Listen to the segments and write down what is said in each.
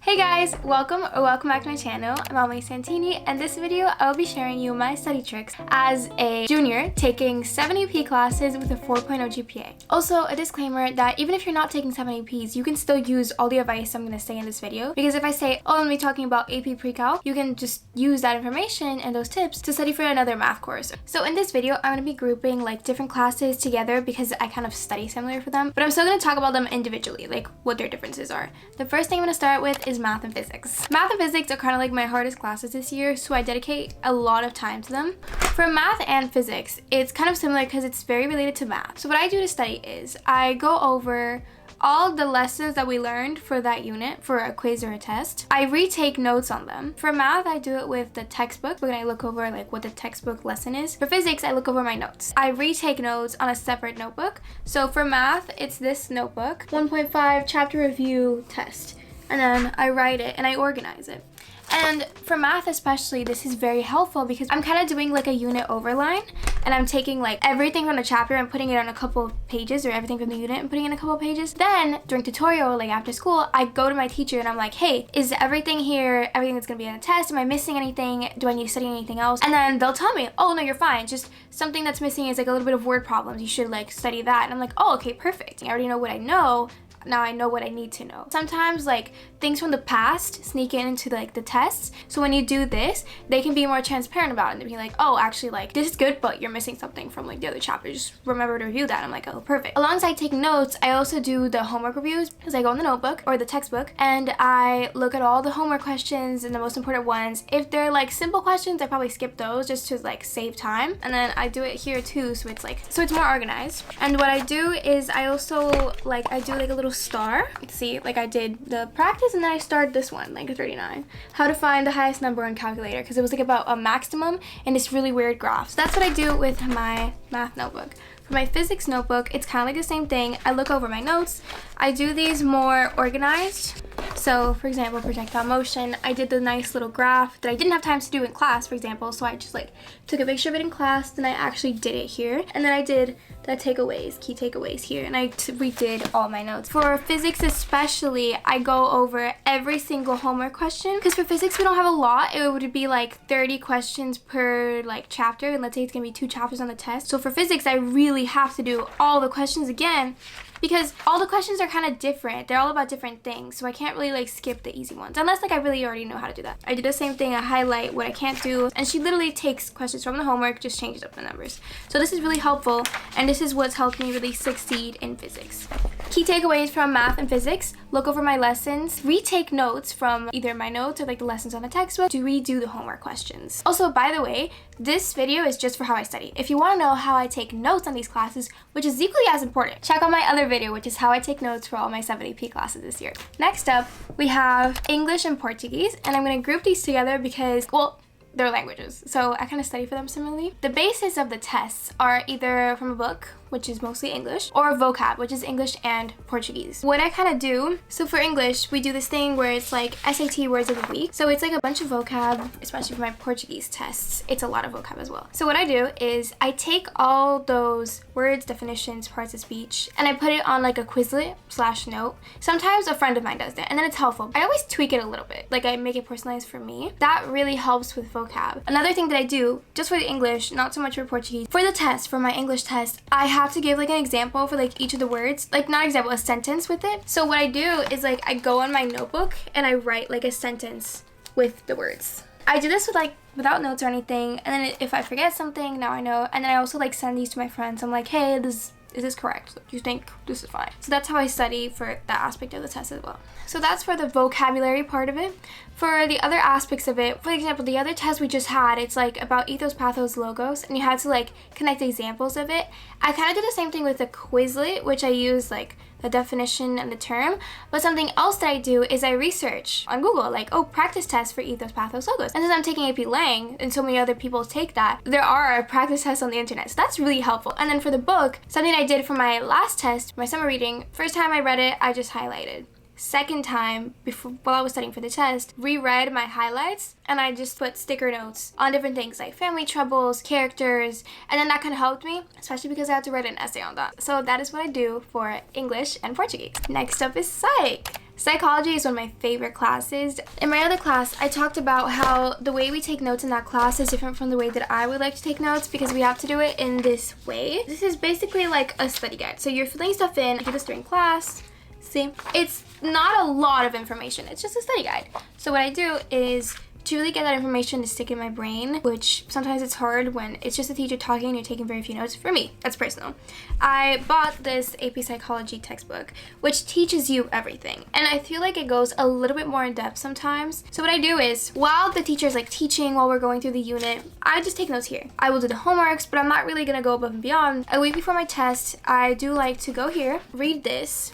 Hey guys, welcome back to my channel. I'm Alma Santini, and this video I will be sharing you my study tricks as a junior taking 7 AP classes with a 4.0 GPA. Also, a disclaimer that even if you're not taking 7 APs, you can still use all the advice I'm going to say in this video, because if I say, oh, I'm going to be talking about AP Pre-Calc, you can just use that information and those tips to study for another math course. So in this video, I'm going to be grouping like different classes together because I kind of study similar for them, but I'm still going to talk about them individually, like what their differences are. The first thing I'm going to start with is math and physics. Math and physics are kind of like my hardest classes this year, so I dedicate a lot of time to them. For math and physics, it's kind of similar because it's very related to math. So what I do to study is I go over all the lessons that we learned for that unit for a quiz or a test. I retake notes on them. For math, I do it with the textbook, when I look over like what the textbook lesson is. For physics, I look over my notes. I retake notes on a separate notebook. So for math, it's this notebook, 1.5 chapter review test. And then I write it and I organize it. And for math especially, this is very helpful because I'm kind of doing like a unit overline, and I'm taking like everything from the chapter and putting it on a couple of pages, or everything from the unit and putting it in a couple of pages. Then during tutorial, like after school, I go to my teacher and I'm like, hey, is everything here, everything that's gonna be in a test? Am I missing anything? Do I need to study anything else? And then they'll tell me, oh no, you're fine. Just something that's missing is like a little bit of word problems. You should like study that. And I'm like, oh, okay, perfect. I already know what I know. Now I know what I need to know. Sometimes like things from the past sneak into like the tests, so when you do this, they can be more transparent about it and be like, oh, actually like this is good, but you're missing something from like the other chapter, just remember to review that. I'm like, oh, perfect. Alongside taking notes, I also do the homework reviews, because I go in the notebook or the textbook and I look at all the homework questions and the most important ones. If they're like simple questions, I probably skip those just to like save time, and then I do it here too, so it's more organized. And what I do is I also I do like a little star. See, like I did the practice and then I started this one, like a 39. How to find the highest number on calculator, because it was like about a maximum and this really weird graph. So that's what I do with my math notebook. For my physics notebook, it's kind of like the same thing. I look over my notes. I do these more organized. So for example, projectile motion, I did the nice little graph that I didn't have time to do in class, for example, so I just like took a picture of it in class, then I actually did it here, and then I did the takeaways, key takeaways here, and I redid all my notes. For physics especially, I go over every single homework question, because for physics we don't have a lot. It would be like 30 questions per like chapter, and let's say it's gonna be 2 chapters on the test. So for physics, I really have to do all the questions again, because all the questions are kind of different. They're all about different things, so I can't really like skip the easy ones unless like I really already know how to do that. I do the same thing. I highlight what I can't do, and she literally takes questions from the homework, just changes up the numbers. So this is really helpful, and this is what's helped me really succeed in physics. Key takeaways from math and physics: look over my lessons, retake notes from either my notes or like the lessons on the textbook to redo the homework questions. Also, by the way, this video is just for how I study. If you want to know how I take notes on these classes, which is equally as important, check out my other video, which is how I take notes for all my 7 AP classes this year. Next up, we have English and Portuguese, and I'm going to group these together because, well, they're languages, so I kind of study for them similarly. The basis of the tests are either from a book, which is mostly English, or vocab, which is English and Portuguese. What I kind of do, so for English, we do this thing where it's like SAT words of the week. So it's like a bunch of vocab, especially for my Portuguese tests. It's a lot of vocab as well. So what I do is I take all those words, definitions, parts of speech, and I put it on like a Quizlet/note. Sometimes a friend of mine does that, and then it's helpful. I always tweak it a little bit, like I make it personalized for me. That really helps with vocab. Another thing that I do, just for the English, not so much for Portuguese, for the test, for my English test, I have to give like an example for like each of the words, like not example, a sentence with it. So what I do is like I go on my notebook and I write like a sentence with the words. I do this with like without notes or anything, and then if I forget something, now I know. And then I also like send these to my friends. I'm like, hey, is this correct? Do you think this is fine? So that's how I study for that aspect of the test as well. So that's for the vocabulary part of it. For the other aspects of it, for example, the other test we just had, it's like about ethos, pathos, logos, and you had to like connect examples of it. I kind of did the same thing with the Quizlet, which I use like the definition and the term, but something else that I do is I research on Google, like, oh, practice tests for ethos, pathos, logos. And since I'm taking AP Lang, and so many other people take that, there are practice tests on the internet, so that's really helpful. And then for the book, something I did for my last test, my summer reading, first time I read it, I just highlighted. Second time, while I was studying for the test, reread my highlights, and I just put sticker notes on different things like family troubles, characters, and then that kind of helped me, especially because I had to write an essay on that. So that is what I do for English and Portuguese. Next up is Psych. Psychology is one of my favorite classes. In my other class, I talked about how the way we take notes in that class is different from the way that I would like to take notes because we have to do it in this way. This is basically like a study guide. So you're filling stuff in. I do this during class. See, it's not a lot of information. It's just a study guide. So what I do is to really get that information to stick in my brain, which sometimes it's hard when it's just a teacher talking and you're taking very few notes. For me, that's personal. I bought this AP Psychology textbook, which teaches you everything. And I feel like it goes a little bit more in depth sometimes. So what I do is, while the teacher's like teaching, while we're going through the unit, I just take notes here. I will do the homeworks, but I'm not really gonna go above and beyond. A week before my test, I do like to go here, read this,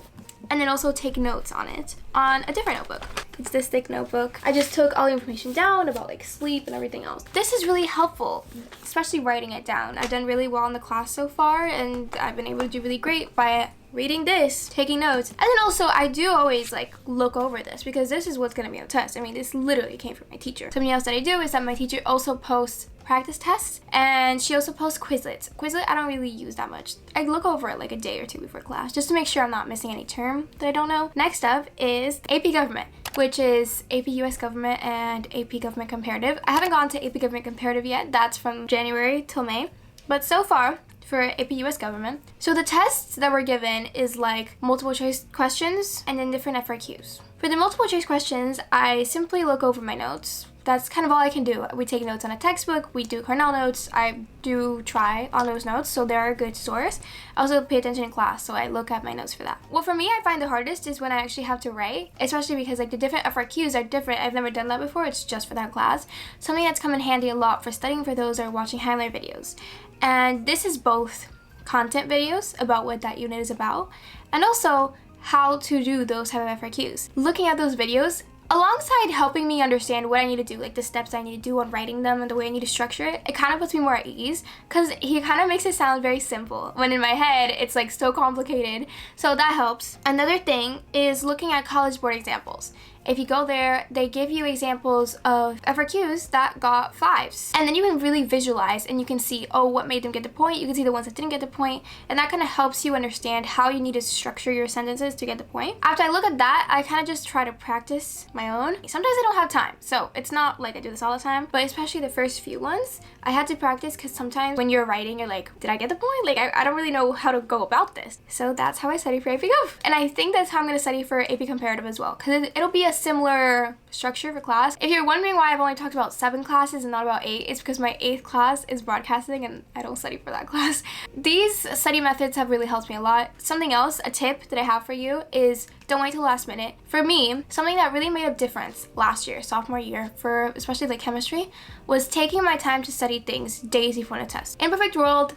and then also take notes on it on a different notebook. It's this thick notebook. I just took all the information down about like sleep and everything else. This is really helpful, especially writing it down. I've done really well in the class so far, and I've been able to do really great by reading this, taking notes. And then also I do always like look over this because this is what's gonna be on the test. I mean, this literally came from my teacher. Something else that I do is that my teacher also posts practice tests, and she also posts Quizlets. Quizlet I don't really use that much. I look over it like a day or two before class just to make sure I'm not missing any term that I don't know. Next up is AP Government, which is AP US Government and AP Government Comparative. I haven't gone to AP Government Comparative yet. That's from January till May. But so far, for AP US Government, so the tests that were given is like multiple choice questions and then different FRQs. For the multiple choice questions, I simply look over my notes. That's kind of all I can do. We take notes on a textbook, we do Cornell notes, I do try on those notes, so they're a good source. I also pay attention in class, so I look at my notes for that. What for me I find the hardest is when I actually have to write, especially because like the different FRQs are different. I've never done that before, it's just for that class. Something that's come in handy a lot for studying for those are watching Hiiii videos. And this is both content videos about what that unit is about, and also how to do those type of FRQs. Looking at those videos, alongside helping me understand what I need to do, like the steps I need to do on writing them and the way I need to structure it, it kind of puts me more at ease because he kind of makes it sound very simple when in my head it's like so complicated. So that helps. Another thing is looking at College Board examples. If you go there, they give you examples of FRQs that got 5s. And then you can really visualize and you can see, oh, what made them get the point. You can see the ones that didn't get the point. And that kind of helps you understand how you need to structure your sentences to get the point. After I look at that, I kind of just try to practice my own. Sometimes I don't have time, so it's not like I do this all the time, but especially the first few ones, I had to practice because sometimes when you're writing, you're like, did I get the point? Like, I don't really know how to go about this. So that's how I study for AP Gov. And I think that's how I'm going to study for AP Comparative as well, because it'll be a similar structure for class. If you're wondering why I've only talked about 7 classes and not about 8, it's because my 8th class is broadcasting and I don't study for that class. These study methods have really helped me a lot. Something else, a tip that I have for you is don't wait till the last minute. For me, something that really made a difference last year, sophomore year, for especially like chemistry, was taking my time to study things days before the test. In a perfect world,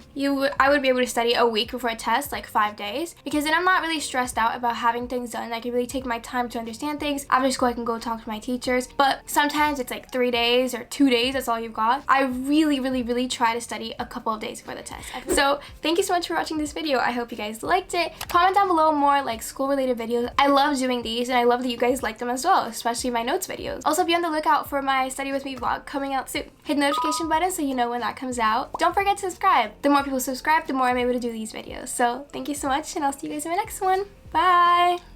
I would be able to study a week before a test, like 5 days, because then I'm not really stressed out about having things done. I can really take my time to understand things. After school, I can go talk to my teachers, but sometimes it's like 3 days or 2 days, that's all you've got. I really try to study a couple of days before the test. So thank you so much for watching this video. I hope you guys liked it. Comment down below more like school-related videos. I love doing these, and I love that you guys like them as well, especially my notes videos. Also, be on the lookout for my Study With Me vlog coming out soon. Hit the notification button so you know when that comes out. Don't forget to subscribe. The more people subscribe, the more I'm able to do these videos. So thank you so much, and I'll see you guys in my next one. Bye!